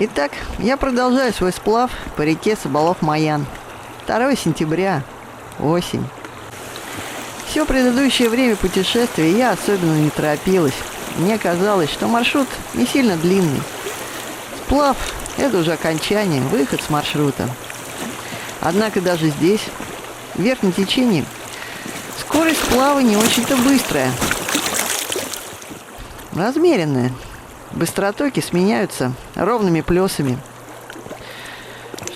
Итак, я продолжаю свой сплав по реке Соболов-Маян. 2 сентября. Осень. Все предыдущее время путешествия я особенно не торопилась. Мне казалось, что маршрут не сильно длинный. Сплав – это уже окончание, выход с маршрута. Однако даже здесь, в верхнем течении, скорость сплава не очень-то быстрая. Размеренная. Быстротоки сменяются ровными плесами.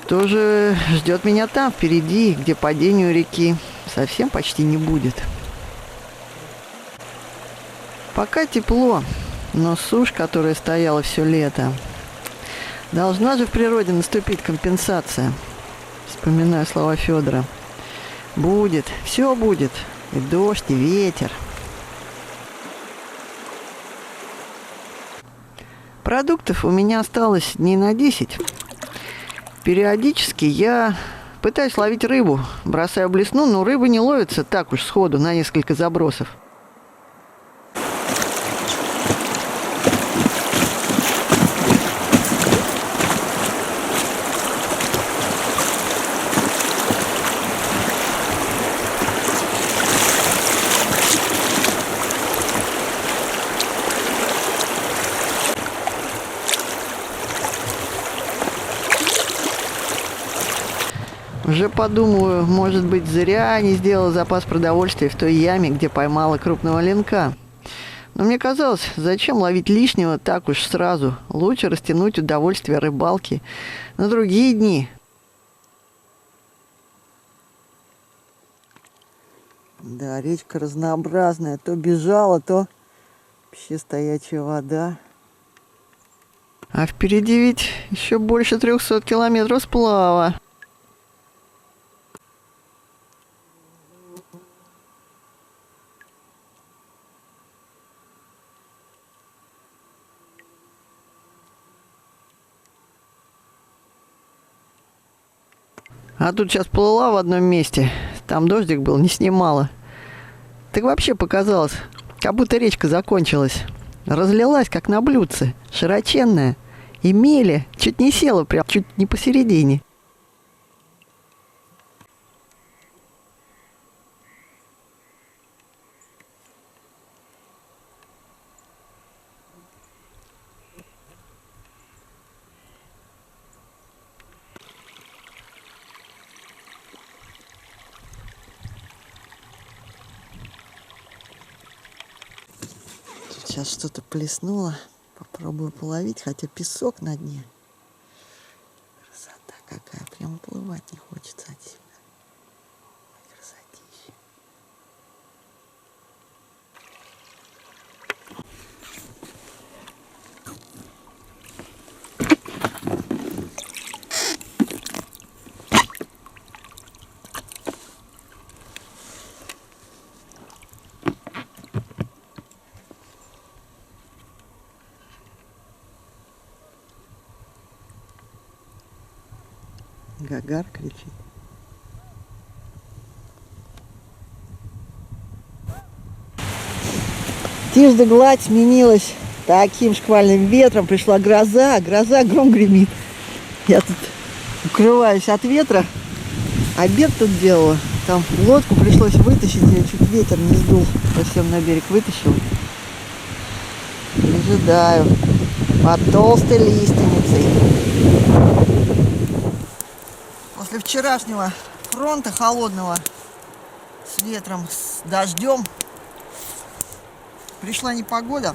Что же ждет меня там, впереди, где падению реки совсем почти не будет? Пока тепло, но сушь, которая стояла все лето. Должна же в природе наступить компенсация. Вспоминаю слова Федора. Будет, все будет. И дождь, и ветер. Продуктов у меня осталось дней на 10. Периодически я пытаюсь ловить рыбу. Бросаю блесну, но рыба не ловится так уж сходу на несколько забросов. Уже подумываю, может быть, зря не сделала запас продовольствия в той яме, где поймала крупного ленка. Но мне казалось, зачем ловить лишнего так уж сразу? Лучше растянуть удовольствие рыбалки на другие дни. Да, речка разнообразная. То бежала, то вообще стоячая вода. А впереди ведь еще больше 300 километров сплава. А тут сейчас плыла в одном месте. Там дождик был, не снимала. Так вообще показалось, как будто речка закончилась. Разлилась, как на блюдце, широченная. И мели чуть не села, прям чуть не посередине. Сейчас что-то плеснуло. Попробую половить, хотя песок на дне. Красота какая. Прямо плывать не хочется отсюда. Красотища. Гагар кричит. Тишь да гладь сменилась таким шквальным ветром. Пришла гроза, гром гремит. Я тут укрываюсь от ветра. Обед тут делала. Там лодку пришлось вытащить. Я чуть ветер не сдул. Совсем на берег вытащил. Ожидаю. Под толстой лиственницей. После вчерашнего фронта холодного с ветром, с дождем пришла непогода.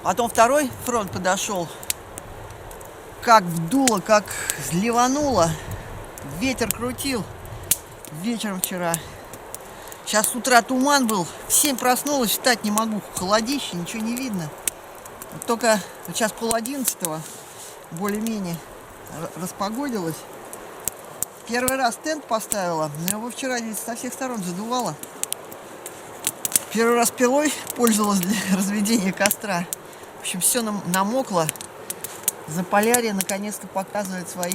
Потом второй фронт подошел. Как вдуло, как зливануло. Ветер крутил вечером вчера. Сейчас с утра туман был. В 7 проснулась, встать не могу. Холодище, ничего не видно. Только сейчас 10:30 более-менее распогодилось. Первый раз тент поставила, но его вчера здесь со всех сторон задувало. Первый раз пилой пользовалась для разведения костра. В общем, все намокло. Заполярье наконец-то показывает свой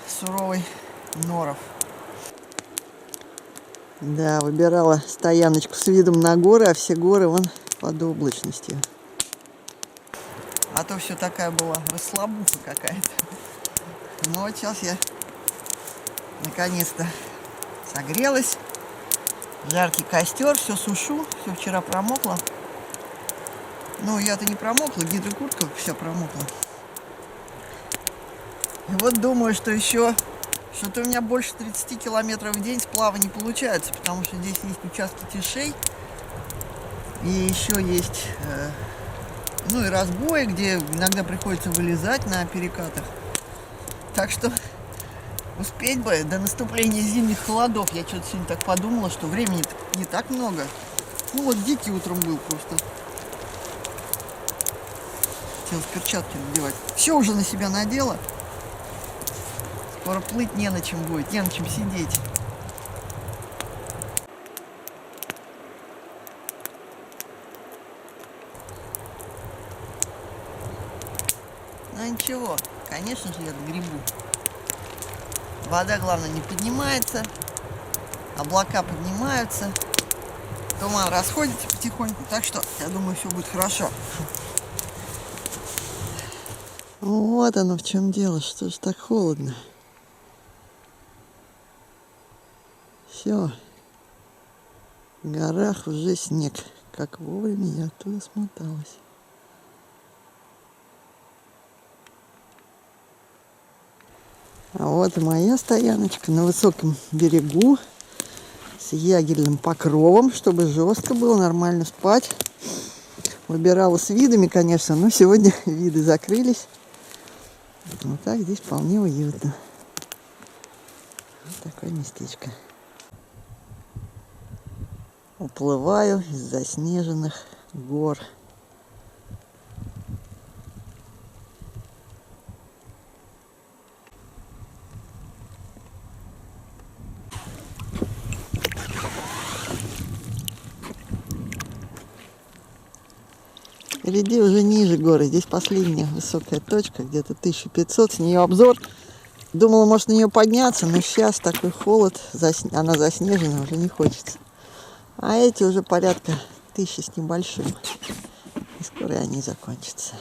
суровый норов. Да, выбирала стояночку с видом на горы, а все горы вон под облачностью. А то все такая была расслабуха какая-то. Ну вот сейчас я наконец-то согрелась. Жаркий костер, все сушу, все вчера промокло. Ну, я-то не промокла, гидрокуртка вся промокла. И вот думаю, что еще что-то у меня больше 30 километров в день сплава не получается, потому что здесь есть участки тишей. И еще есть, ну и разбои, где иногда приходится вылезать на перекатах. Так что успеть бы до наступления зимних холодов. Я что-то сегодня так подумала, что времени не так много. Ну вот дикий утром был просто. Хотелось перчатки надевать. Все уже на себя надела. Скоро плыть не на чем будет, не на чем сидеть. Ну ничего, конечно же я грибу. Вода, главное, не поднимается. Облака поднимаются. Туман расходится потихоньку. Так что, я думаю, все будет хорошо. Вот оно в чем дело. Что ж так холодно. Все. В горах уже снег. Как вовремя я оттуда смоталась. А вот и моя стояночка на высоком берегу с ягельным покровом, чтобы жестко было, нормально спать. Выбирала с видами, конечно, но сегодня виды закрылись. Вот так здесь вполне уютно. Вот такое местечко. Уплываю из заснеженных гор. Впереди уже ниже горы. Здесь последняя высокая точка, где-то 1500. С нее обзор. Думала, может на нее подняться, но сейчас такой холод, она заснежена, уже не хочется. А эти уже порядка 1000 с небольшим. И скоро они закончатся.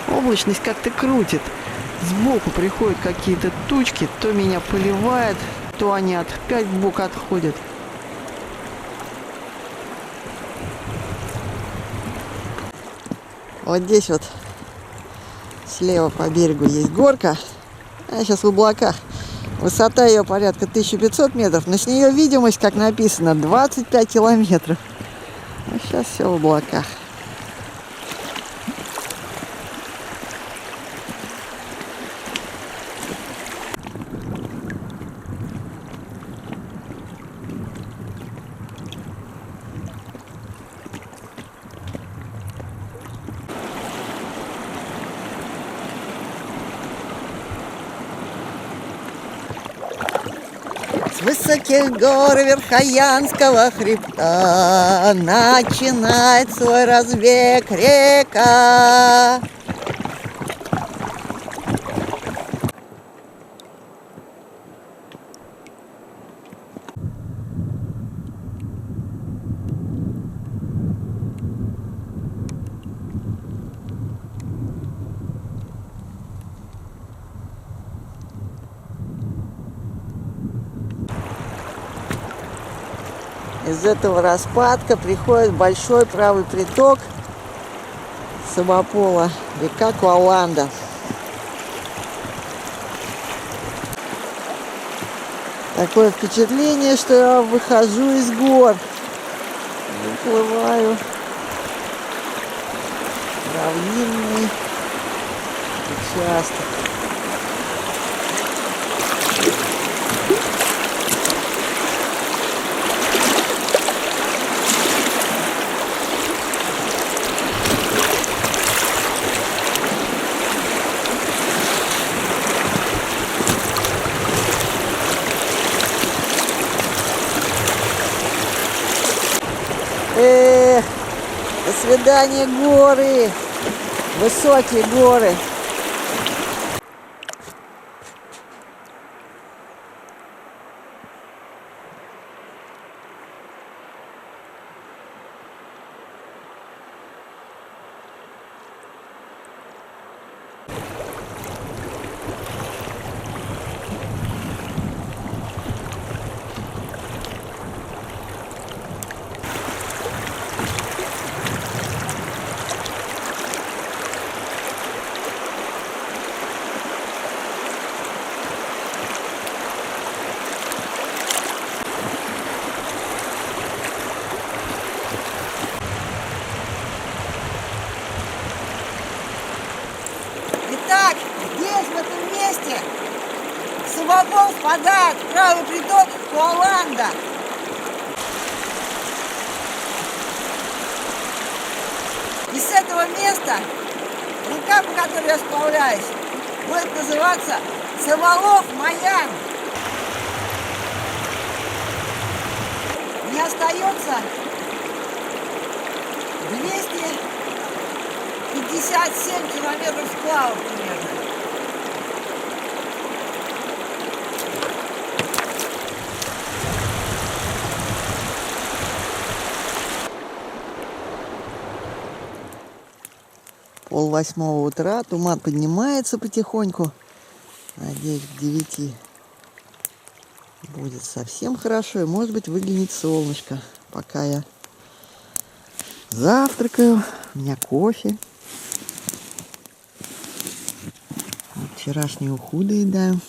Облачность как-то крутит. Сбоку приходят какие-то тучки, то меня поливает, то они опять в бок отходят. Вот здесь вот слева по берегу есть горка, а сейчас в облаках. Высота ее порядка 1500 метров, но с нее видимость, как написано, 25 километров. А сейчас все в облаках. С высоких гор Верхоянского хребта начинает свой разбег река. Из этого распадка приходит большой правый приток Самопола, река Куаланда. Такое впечатление, что я выхожу из гор, выплываю в равнинный участок. До свидания, горы, высокие горы. Волхов впадает в правый приток Куаланда. И с этого места река, по которой я сплавляюсь, будет называться Саволов-Маян. Мне остается 257 километров сплава примерно. Пол-8 утра, туман поднимается потихоньку. Надеюсь, к 9 будет совсем хорошо, и может быть выглянет солнышко. Пока я завтракаю, у меня кофе. Вчерашнюю уху доедаю.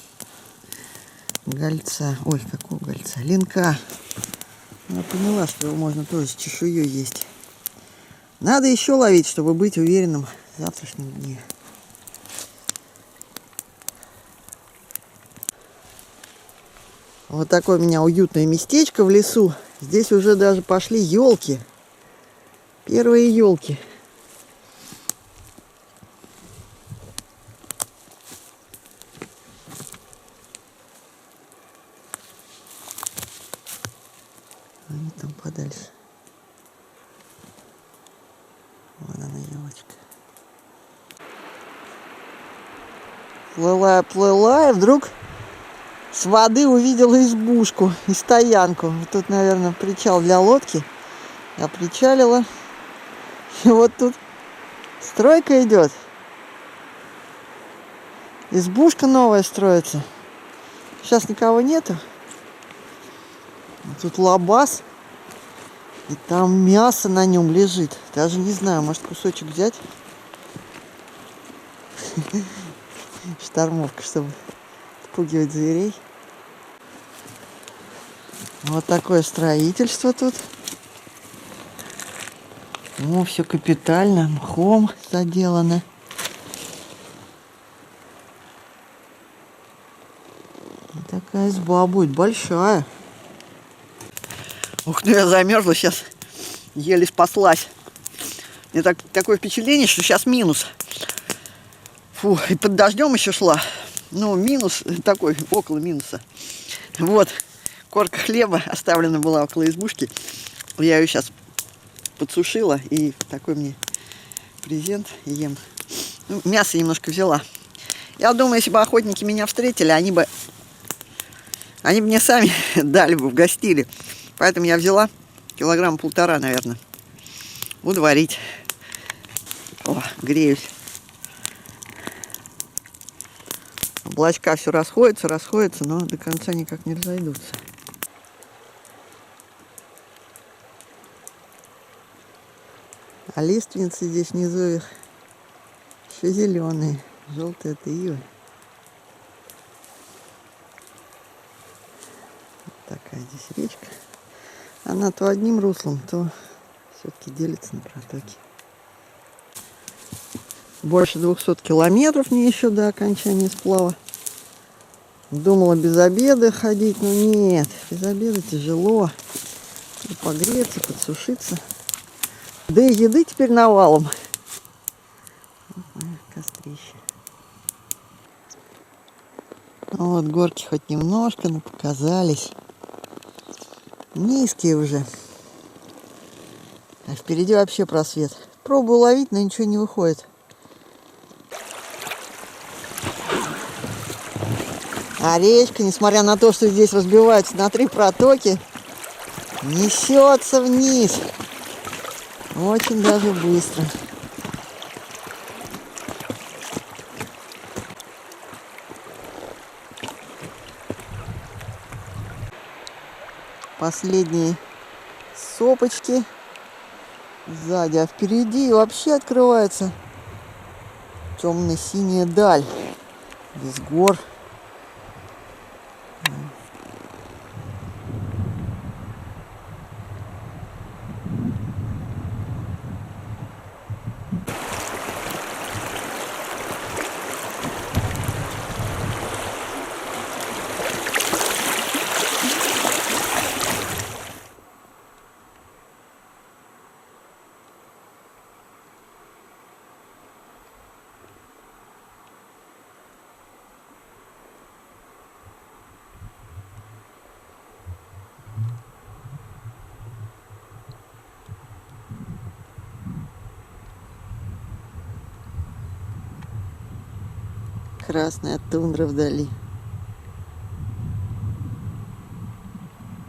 Гольца, ой, какого гольца? Ленка. Я поняла, что его можно тоже с чешуей есть. Надо еще ловить, чтобы быть уверенным в завтрашнем дне. Вот такое у меня уютное местечко в лесу. Здесь уже даже пошли елки. Первые елки. Они там подальше. Вон она, елочка. Плыла, и вдруг с воды увидела избушку и стоянку. Тут, наверное, причал для лодки. Я причалила. И вот тут стройка идет. Избушка новая строится. Сейчас никого нету. Тут лабаз. И там мясо на нем лежит. Даже не знаю, может кусочек взять. Штормовка, чтобы отпугивать зверей. Вот такое строительство тут. Ну, все капитально, мхом заделано. Вот такая изба будет большая. Ух, ну я замерзла сейчас. Еле спаслась. Мне такое впечатление, что сейчас минус. Фу, и под дождем еще шла. Ну, минус такой, около минуса. Вот, корка хлеба оставлена была около избушки. Я ее сейчас подсушила, и такой мне презент ем. Ну, мясо немножко взяла. Я думаю, если бы охотники меня встретили, они бы мне сами дали бы, угостили. Поэтому я взяла 1,5 килограмма, наверное. Буду варить. О, греюсь. Облачка все расходятся, но до конца никак не разойдутся. А лиственницы здесь внизу их еще зеленые. Желтые это ивы. Вот такая здесь речка. Она то одним руслом, то все-таки делится на протоки. Больше 200 километров мне еще до окончания сплава. Думала без обеда ходить, но нет, без обеда тяжело. И погреться, подсушиться. Да и еды теперь навалом. Кострище. Вот горки хоть немножко, но показались. Низкие уже. А впереди вообще просвет. Пробую ловить, но ничего не выходит. А речка, несмотря на то, что здесь разбивается на 3 протоки, несется вниз. Очень даже быстро. Последние сопочки сзади, а впереди вообще открывается темно-синяя даль без гор. красная тундра вдали.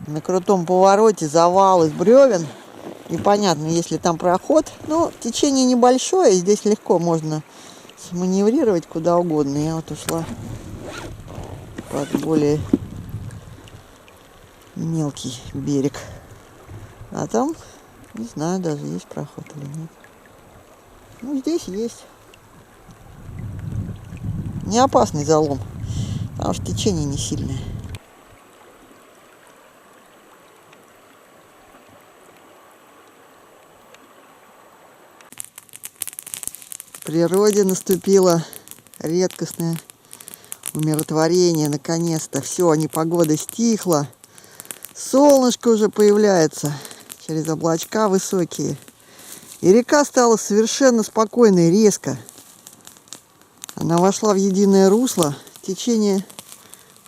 На крутом повороте завал из бревен. Непонятно, есть ли там проход. Но течение небольшое, здесь легко можно сманеврировать куда угодно. Я вот ушла под более мелкий берег. А там, не знаю, даже есть проход или нет. Ну, здесь есть. Не опасный залом, потому что течение не сильное. В природе наступило редкостное умиротворение, наконец-то. Все, непогода стихла. Солнышко уже появляется через облачка высокие. И река стала совершенно спокойной, резко. Она вошла в единое русло. Течение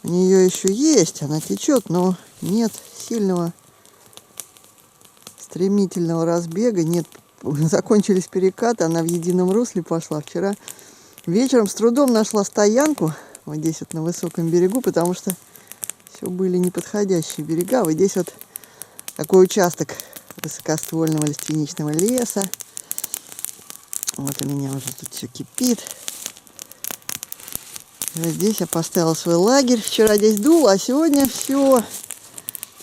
у нее еще есть, она течет, но нет сильного стремительного разбега, нет. Закончились перекаты, она в едином русле пошла. Вчера вечером с трудом нашла стоянку вот здесь вот на высоком берегу, потому что все были неподходящие берега. Вот здесь вот такой участок высокоствольного лиственничного леса. Вот у меня уже тут все кипит. И вот здесь я поставила свой лагерь. Вчера здесь дуло, а сегодня все.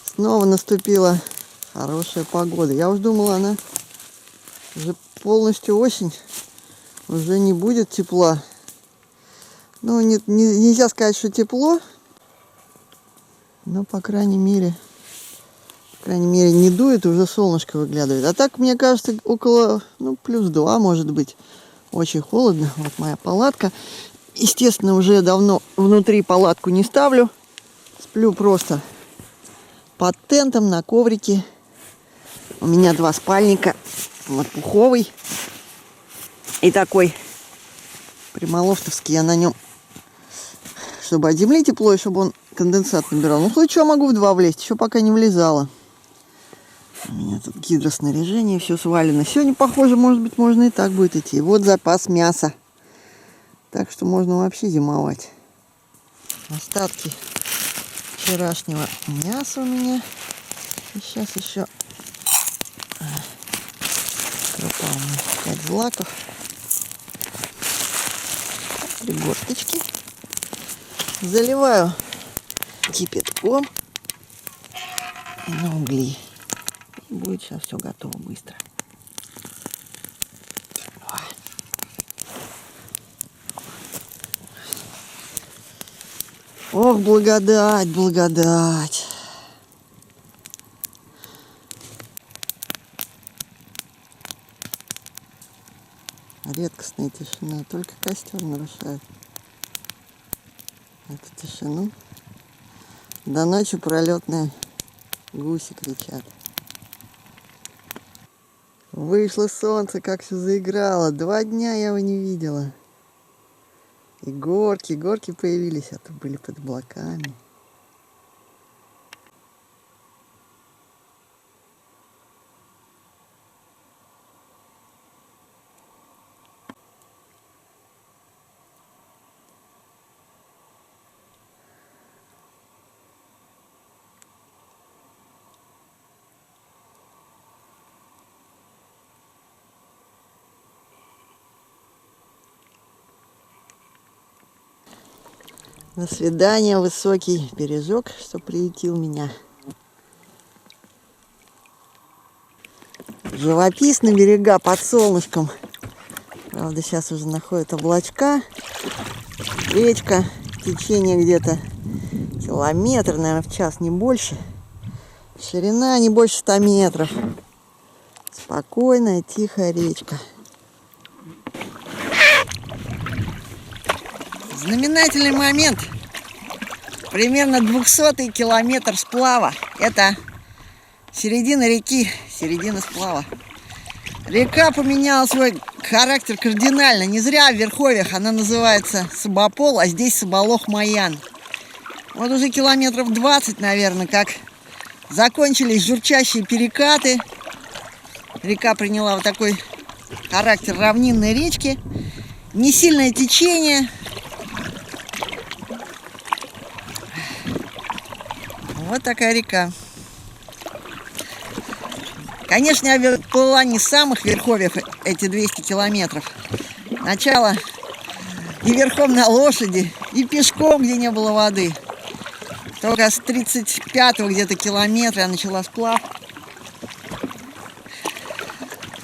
Снова наступила хорошая погода. Я уж думала, она уже полностью осень, уже не будет тепла. Ну, нельзя сказать, что тепло, но, по крайней мере, не дует, уже солнышко выглядывает. А так, мне кажется, около, плюс 2, может быть, очень холодно. Вот моя палатка. Естественно, уже давно внутри палатку не ставлю. Сплю просто под тентом на коврике. У меня 2 спальника. Вот пуховый и такой прималофтовский. Я на нем, чтобы от земли тепло и чтобы он конденсат набирал. Ну, хоть что, могу в 2 влезть, еще пока не влезала. У меня тут гидроснаряжение, все свалено. Сегодня, похоже, может быть, можно и так будет идти. Вот запас мяса. Так что можно вообще зимовать. Остатки вчерашнего мяса у меня. И сейчас еще пропал 5 злаков. 3 горсточки. Заливаю кипятком и на угли. И будет сейчас все готово быстро. Ох, благодать, благодать. Редкостная тишина, только костер нарушает эту тишину. До ночи пролетные гуси кричат. Вышло солнце, как все заиграло. 2 дня я его не видела. И горки появились, а то были под облаками. До свидания, высокий бережок, что приютил меня. Живописно берега под солнышком. Правда, сейчас уже находят облачка. Речка, течение где-то километр, наверное, в час, не больше. Ширина не больше 100 метров. Спокойная, тихая речка. Знаменательный момент. Примерно 200-й километр сплава. Это середина реки, середина сплава. Река поменяла свой характер кардинально. Не зря в верховьях она называется Собопол, а здесь Соболох-Маян. Вот уже километров 20, наверное, как закончились журчащие перекаты. Река приняла вот такой характер равнинной речки. Не сильное течение. Вот такая река. Конечно, я плыла не с самых верховьев эти 200 километров. Начало и верхом на лошади, и пешком, где не было воды. Только с 35-го где-то километра я начала сплав.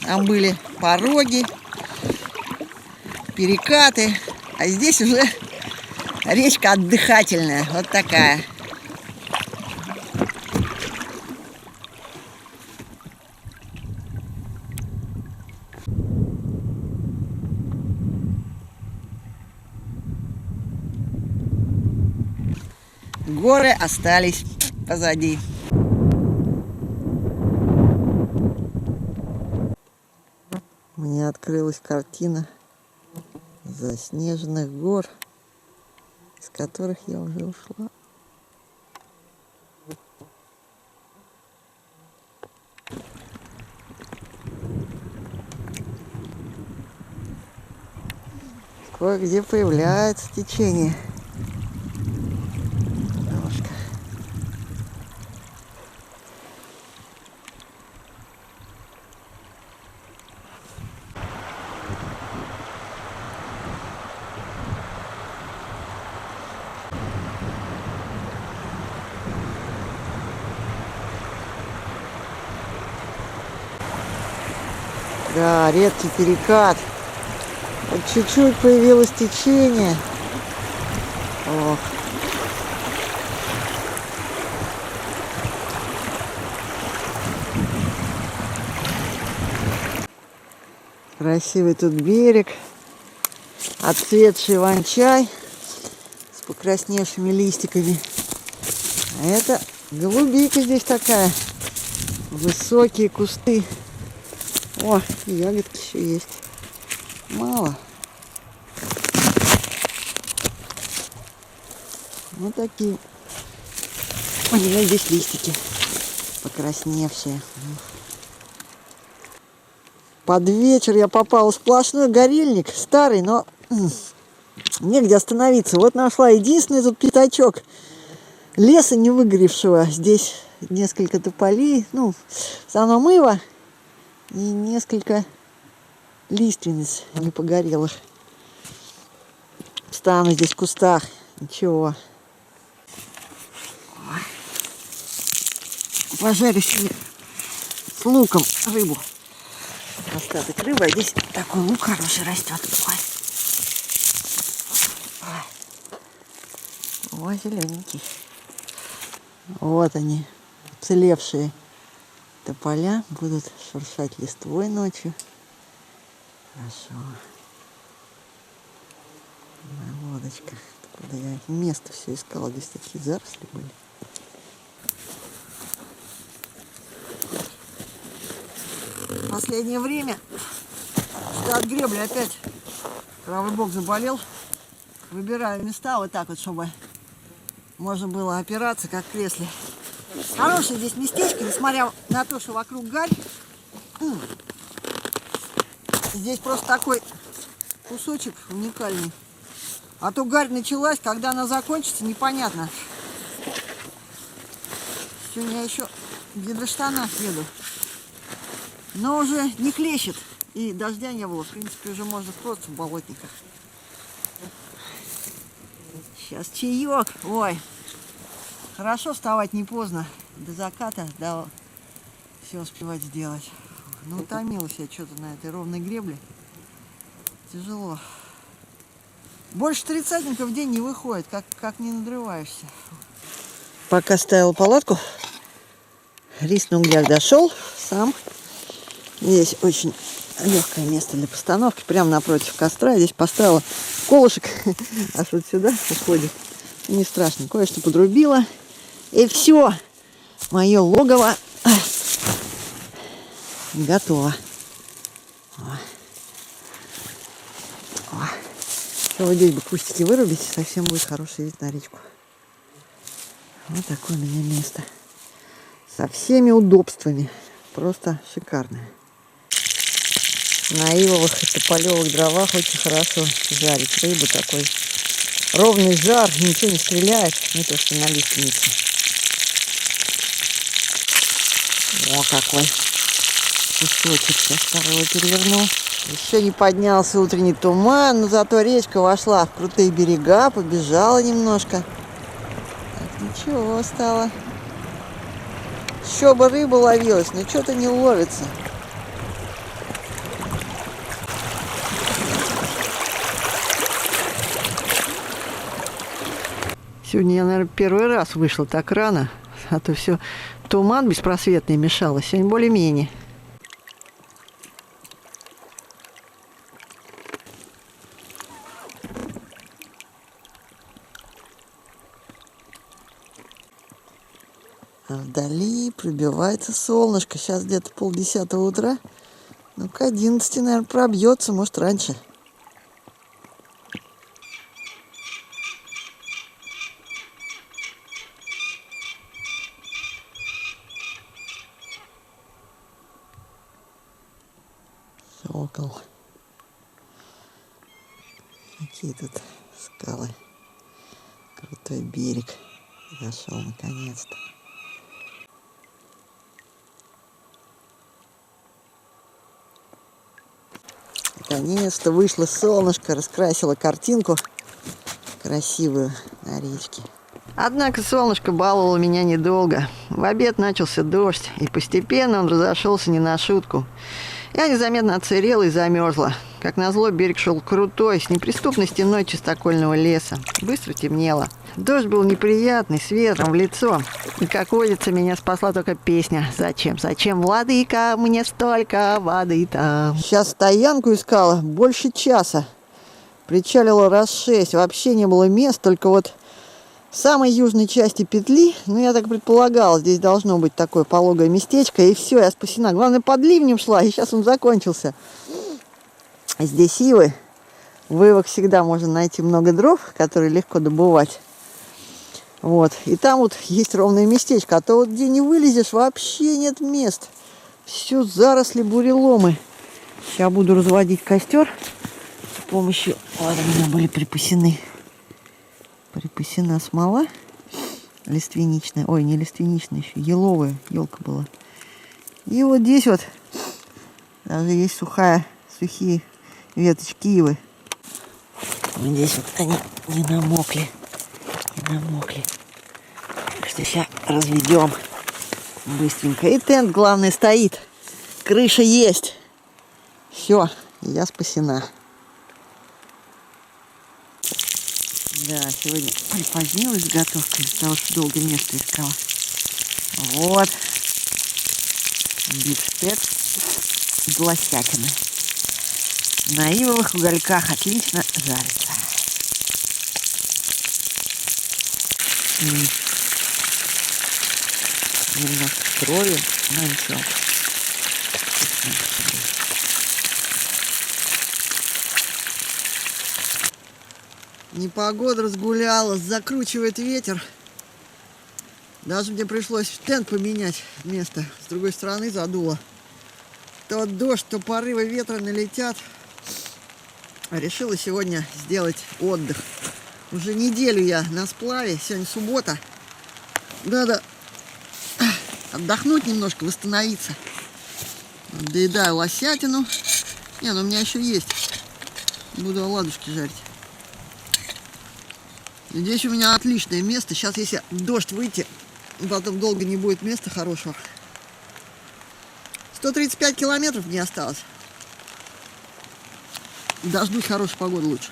Там были пороги, перекаты. А здесь уже речка отдыхательная. Вот такая. Горы остались позади. Мне открылась картина заснеженных гор, из которых я уже ушла. Кое-где появляется течение. Немножко. Да, редкий перекат. Вот чуть-чуть появилось течение. Ох. Красивый тут берег. Отцветший иван-чай с покрасневшими листиками. А это голубика здесь такая. Высокие кусты. О, и ягодки еще есть. Мало. Вот такие. У меня здесь листики покрасневшие. Под вечер я попала в сплошной горельник. Старый, но негде остановиться. Вот нашла единственный тут пятачок леса не выгоревшего. Здесь несколько тополей, ну, в основном ива и несколько лиственниц непогорелых. Встану здесь в кустах. Ничего. Пожарю себе с луком рыбу. Остаток рыбы, а здесь такой лук хороший растет. Ой. Ой, зелененький. Вот они, уцелевшие тополя, будут шуршать листвой ночью. Хорошо. Моя лодочка. Куда я место все искала, здесь такие заросли были. В последнее время от гребли опять правый бок заболел. Выбираю места вот так вот, чтобы можно было опираться, как в кресле. Хорошее здесь местечко, несмотря на то, что вокруг гарь. Здесь просто такой кусочек уникальный. А то гарь началась, когда она закончится, непонятно. Сегодня я еще в гидроштанах еду. Но уже не хлещет. И дождя не было. В принципе, уже можно просто в болотниках. Сейчас чаек. Ой. Хорошо вставать не поздно. До заката, до все успевать сделать. Ну, утомилась я что-то на этой ровной гребле. Тяжело. Больше 30 в день не выходит, как не надрываешься. Пока ставила палатку, рис на углях дошел сам. Здесь очень легкое место для постановки, прямо напротив костра. Здесь поставила колышек, аж вот сюда уходит. Не страшно, кое-что подрубила. И все, мое логово готово. Вот здесь бы кустики вырубить, совсем будет хороший вид на речку. Вот такое у меня место. Со всеми удобствами. Просто шикарное. На ивовых и тополевых дровах очень хорошо жарить рыбу. Такой ровный жар, ничего не стреляет. Не то, что на лиственнице. О, какой кусочек. Сейчас второго переверну. Еще не поднялся утренний туман, но зато речка вошла в крутые берега, побежала немножко. Так, ничего стало. Еще бы рыба ловилась, но что-то не ловится. Сегодня я, наверное, первый раз вышла так рано, а то все туман беспросветный мешало. Сегодня более-менее. А вдали пробивается солнышко. Сейчас где-то 9:30 утра. Ну, к 11, наверное, пробьется, может, раньше. Сокол. Какие тут скалы. Крутой берег. Зашел наконец-то. Наконец-то вышло солнышко, раскрасило картинку красивую на речке. Однако солнышко баловало меня недолго. В обед начался дождь, и постепенно он разошелся не на шутку. Я незаметно отсырела и замерзла. Как назло, берег шел крутой, с неприступной стеной чистокольного леса. Быстро темнело. Дождь был неприятный, с ветром в лицо. И, как водится, меня спасла только песня «Зачем, зачем, владыка, мне столько воды там». Сейчас стоянку искала больше часа. Причалила раз 6, вообще не было мест, только вот в самой южной части петли, ну, я так предполагала, здесь должно быть такое пологое местечко, и все, я спасена. Главное, под ливнем шла, и сейчас он закончился. Здесь ивы. В ивах всегда можно найти много дров, которые легко добывать. Вот. И там вот есть ровное местечко, а то вот где не вылезешь, вообще нет мест. Все заросли, буреломы. Сейчас буду разводить костер с помощью... Вот у меня были припасена смола лиственничная. Ой, не лиственничная еще, еловая елка была. И вот здесь вот даже есть сухие веточки ивы. Вот здесь вот они не намокли. Так что сейчас разведем быстренько. И тент, главное, стоит. Крыша есть. Все, я спасена. Да, сегодня припозднилась с готовкой из-за того, что долго место искала. Вот. Бифштекс с лосятины. На ивовых угольках отлично жарится. Немножко крови, но ничего. Непогода разгулялась, закручивает ветер. Даже мне пришлось тент поменять место. С другой стороны задуло. То дождь, то порывы ветра налетят. Решила сегодня сделать отдых. Уже неделю я на сплаве. Сегодня суббота. Надо отдохнуть немножко, восстановиться. Доедаю лосятину. Не, ну у меня еще есть. Буду оладушки жарить. Здесь у меня отличное место. Сейчас, если дождь выйти, потом долго не будет места хорошего. 135 километров мне осталось. Дождусь хорошей погоды лучше.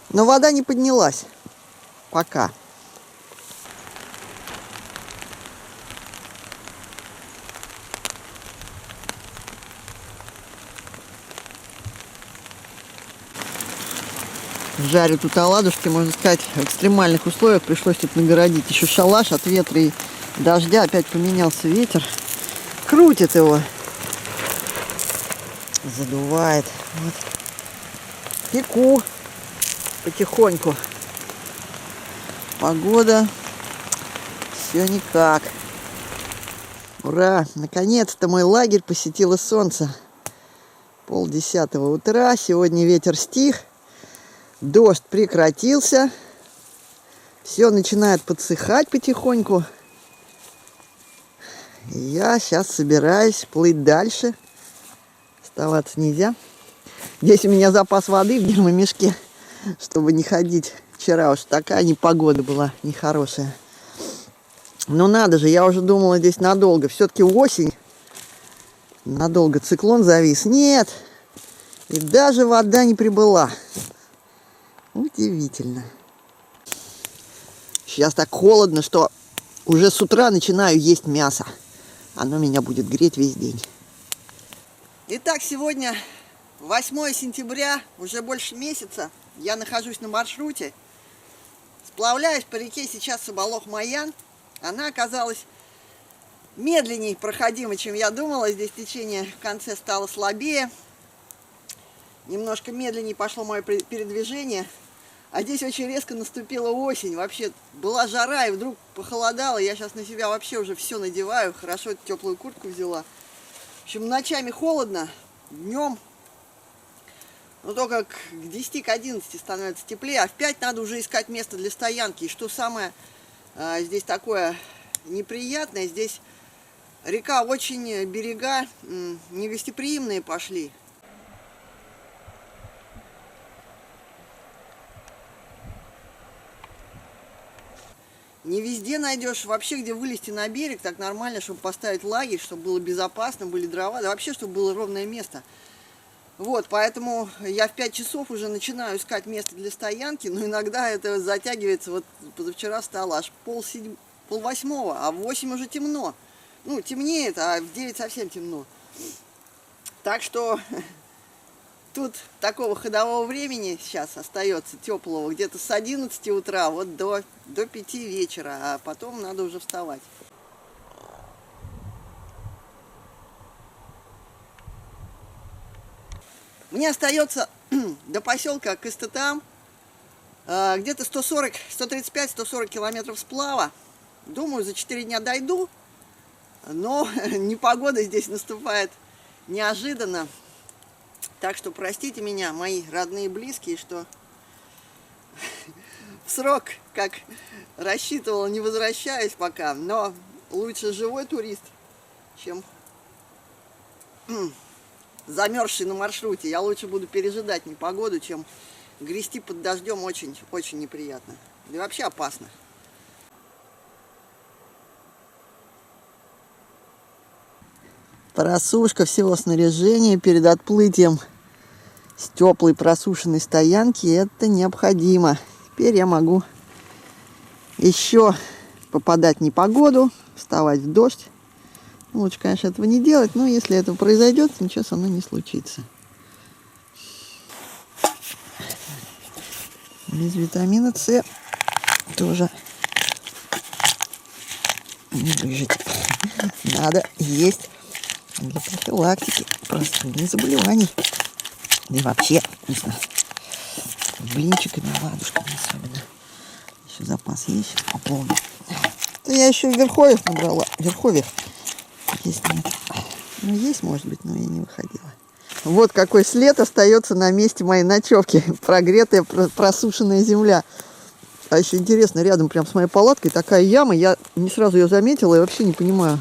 Но вода не поднялась. Пока. Жарю тут оладушки, можно сказать, в экстремальных условиях. Пришлось тут нагородить еще шалаш от ветра и дождя. Опять поменялся ветер. Крутит его. Задувает. Вот. Пеку потихоньку. Погода все никак. Ура! Наконец-то мой лагерь посетило солнце. 9:30 утра. Сегодня ветер стих. Дождь прекратился. Все начинает подсыхать потихоньку. Я сейчас собираюсь плыть дальше. Оставаться нельзя. Здесь у меня запас воды в термомешке, чтобы не ходить. Вчера уж такая непогода была нехорошая. Но надо же, я уже думала здесь надолго. Все-таки осень. Надолго циклон завис. Нет. И даже вода не прибыла. Удивительно. Сейчас так холодно, что уже с утра начинаю есть мясо. Оно меня будет греть весь день. Итак, сегодня 8 сентября, уже больше месяца. Я нахожусь на маршруте. Сплавляюсь по реке сейчас Сабалох-Маян. Она оказалась медленнее проходимой, чем я думала. Здесь течение в конце стало слабее. Немножко медленнее пошло мое передвижение. А здесь очень резко наступила осень. Вообще была жара, и вдруг похолодало. Я сейчас на себя вообще уже все надеваю. Хорошо теплую куртку взяла. В общем, ночами холодно, днем, ну, только к 10, к 11 становится теплее. А в 5 надо уже искать место для стоянки. И что самое здесь такое неприятное, здесь река очень, берега негостеприимные пошли. Не везде найдешь вообще, где вылезти на берег, так нормально, чтобы поставить лагерь, чтобы было безопасно, были дрова, да вообще, чтобы было ровное место. Вот, поэтому я в 5 часов уже начинаю искать место для стоянки, но иногда это затягивается. Вот позавчера стало аж полвосьмого, а в 8 уже темно. Ну, темнеет, а в 9 совсем темно. Так что тут такого ходового времени сейчас остается теплого, где-то с 11 утра вот до 5 вечера, а потом надо уже вставать. Мне остается до поселка Кыстытам где-то 135-140 километров сплава. Думаю, за 4 дня дойду, но непогода здесь наступает неожиданно. Так что простите меня, мои родные и близкие, что в срок, как рассчитывала, не возвращаюсь пока. Но лучше живой турист, чем замерзший на маршруте. Я лучше буду пережидать непогоду, чем грести под дождем. Очень неприятно. Да и вообще опасно. Просушка всего снаряжения перед отплытием с теплой просушенной стоянки. Это необходимо. Теперь я могу еще попадать в непогоду, вставать в дождь. Лучше, конечно, этого не делать, но если это произойдет, ничего со мной не случится. Без витамина С тоже не выжить. Надо есть для профилактики простудных заболеваний. Да и вообще, не знаю, блинчиками, ладушками особенно. Еще запас есть, пополню. Да я еще верховьев набрала. Верховьев есть нет. Ну, есть, может быть, но я не выходила. Вот какой след остается на месте моей ночевки. Прогретая, просушенная земля. А еще интересно, рядом прям с моей палаткой такая яма. Я не сразу ее заметила и вообще не понимаю,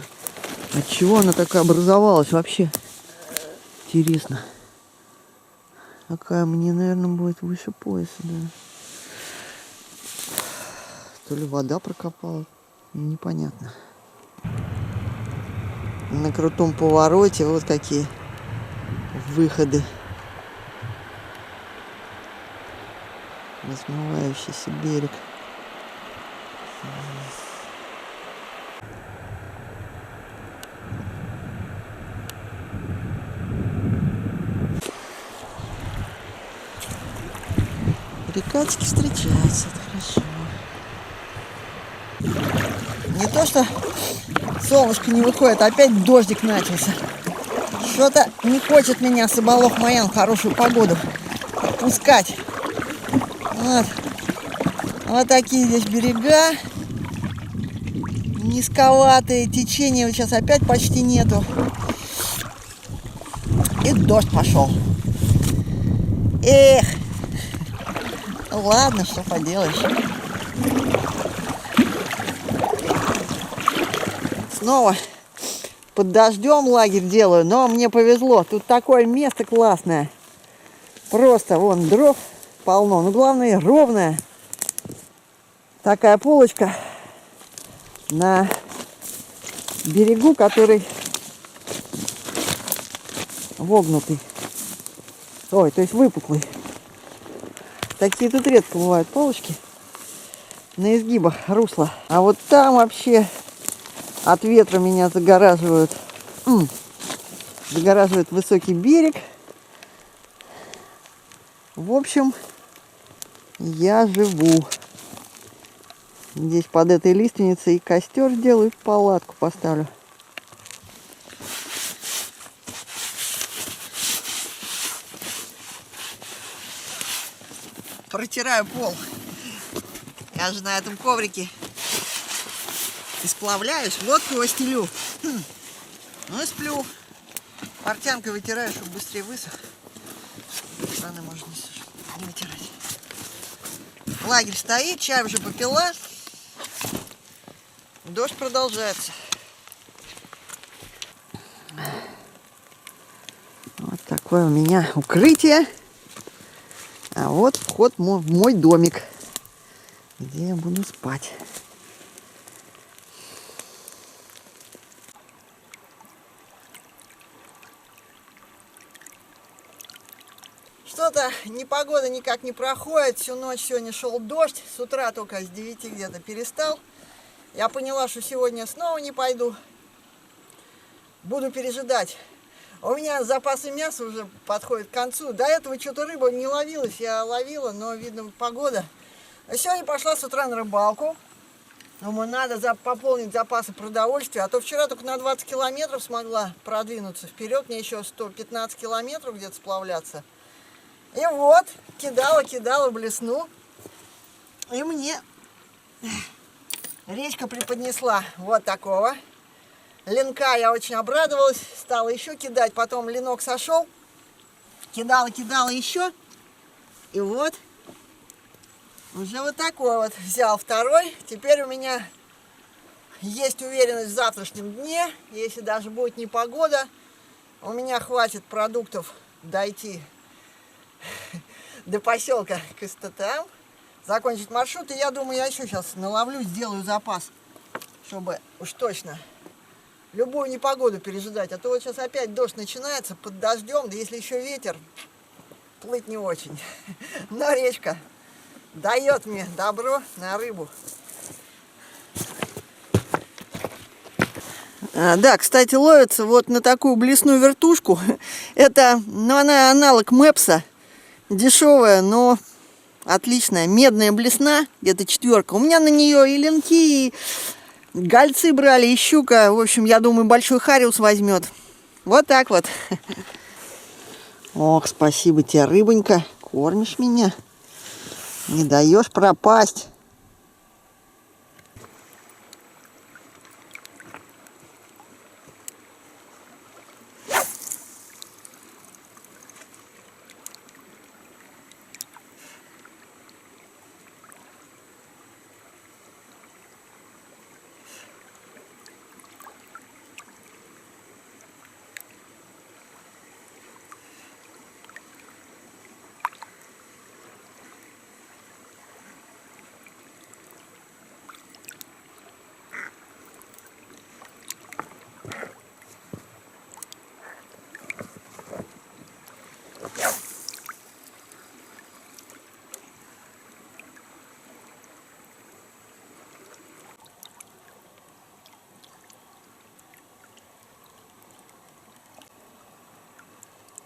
от чего она такая образовалась вообще. Интересно. Такая мне, наверное, будет выше пояса, да. То ли вода прокопала, непонятно. На крутом повороте вот какие выходы. Размывающийся берег. Перекатики встречаются, это хорошо. Не то, что солнышко не выходит, опять дождик начался. Что-то не хочет меня Сабалох-Маян в хорошую погоду пускать. Вот такие здесь берега. Низковатые, течения сейчас опять почти нету. И дождь пошел. Эх, Ладно, что поделаешь. Снова под дождем лагерь делаю, но мне повезло. Тут такое место классное. Просто вон дров полно. Но главное ровная такая полочка на берегу, который вогнутый. Ой, то есть выпуклый. Такие тут редко бывают полочки на изгибах русла. А вот там вообще от ветра меня загораживают. Загораживает высокий берег. В общем, я живу. Здесь под этой лиственницей и костер сделаю, и палатку поставлю. Протираю пол. Я же на этом коврике и сплавляюсь, лодку его стелю. Ну и сплю. Портянкой вытираю, чтобы быстрее высох. Стороны можно не вытирать. Лагерь стоит, чай уже попила. Дождь продолжается. Вот такое у меня укрытие. А вот вход в мой домик, где я буду спать. Что-то непогода никак не проходит. Всю ночь сегодня шел дождь. С утра только с 9 где-то перестал. Я поняла, что сегодня снова не пойду. Буду пережидать. У меня запасы мяса уже подходят к концу. До этого что-то рыба не ловилась. Я ловила, но, видно, погода. А сегодня пошла с утра на рыбалку. Думаю, надо пополнить запасы продовольствия. А то вчера только на 20 километров смогла продвинуться вперед. Мне еще 115 километров где-то сплавляться. И вот, кидала блесну. И мне речка преподнесла вот такого. Ленка, я очень обрадовалась, стала еще кидать, потом ленок сошел, кидала еще, и вот, уже вот такой вот взял второй. Теперь у меня есть уверенность в завтрашнем дне, если даже будет непогода, у меня хватит продуктов дойти до поселка Кыстытам, закончить маршрут, и я думаю, я еще сейчас наловлю, сделаю запас, чтобы уж точно любую непогоду пережидать. А то вот сейчас опять дождь начинается под дождем, да если еще ветер, плыть не очень. Но речка дает мне добро на рыбу. Да, кстати, ловится вот на такую блесную вертушку. Это, ну, она аналог Мэпса. Дешевая, но отличная. Медная блесна, где-то 4. У меня на нее и ленки, и гольцы брали, и щука. В общем, я думаю, большой хариус возьмет. Вот так вот. Ох, спасибо тебе, рыбонька. Кормишь меня. Не даешь пропасть.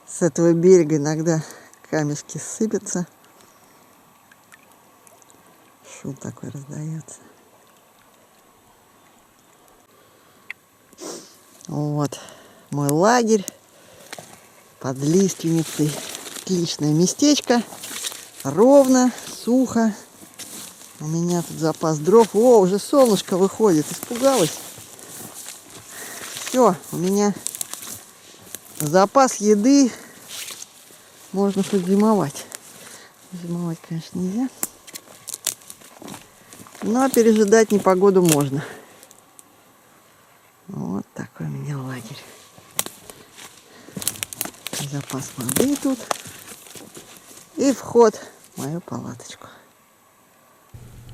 С этого берега иногда камешки сыпятся. Шум такой раздается. Вот мой лагерь под лиственницей. Отличное местечко. Ровно, сухо. У меня тут запас дров. О, уже солнышко выходит. Испугалась. Все, у меня запас еды. Можно хоть зимовать. Замывать, конечно, нельзя. Но пережидать непогоду можно. Вот такой у меня лагерь. Запас воды тут. И вход в мою палаточку.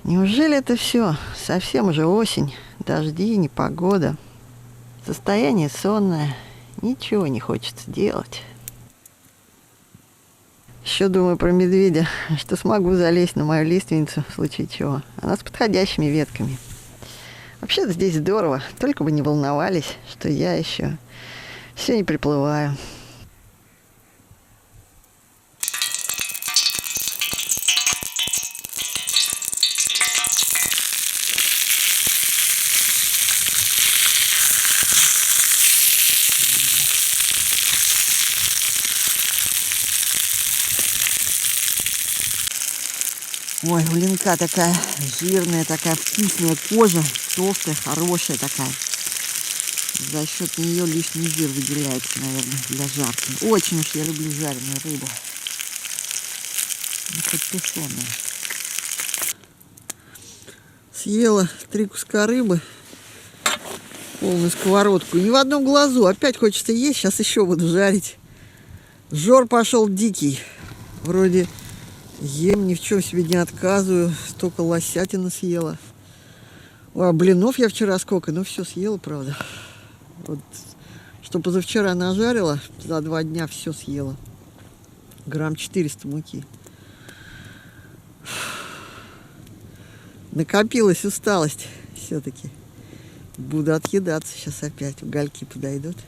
Неужели это все? Совсем уже осень. Дожди, непогода. Состояние сонное. Ничего не хочется делать. Еще думаю про медведя, что смогу залезть на мою лиственницу в случае чего. Она с подходящими ветками. Вообще-то здесь здорово. Только бы не волновались, что я еще все не приплываю. Ой, у ленка такая жирная, такая вкусная кожа, толстая, хорошая такая. За счет нее лишний жир выделяется, наверное, для жарки. Очень уж я люблю жареную рыбу. Ну, хоть тушеную. Съела 3 куска рыбы, полную сковородку. Ни в одном глазу. Опять хочется есть, сейчас еще буду жарить. Жор пошел дикий. Вроде... Ем, ни в чем себе не отказываю. Столько лосятины съела. А блинов я вчера сколько. Ну, все съела, правда. Вот, что позавчера нажарила, за 2 дня все съела. Грамм 400 муки. Накопилась усталость все-таки. Буду отъедаться сейчас опять. Угольки подойдут.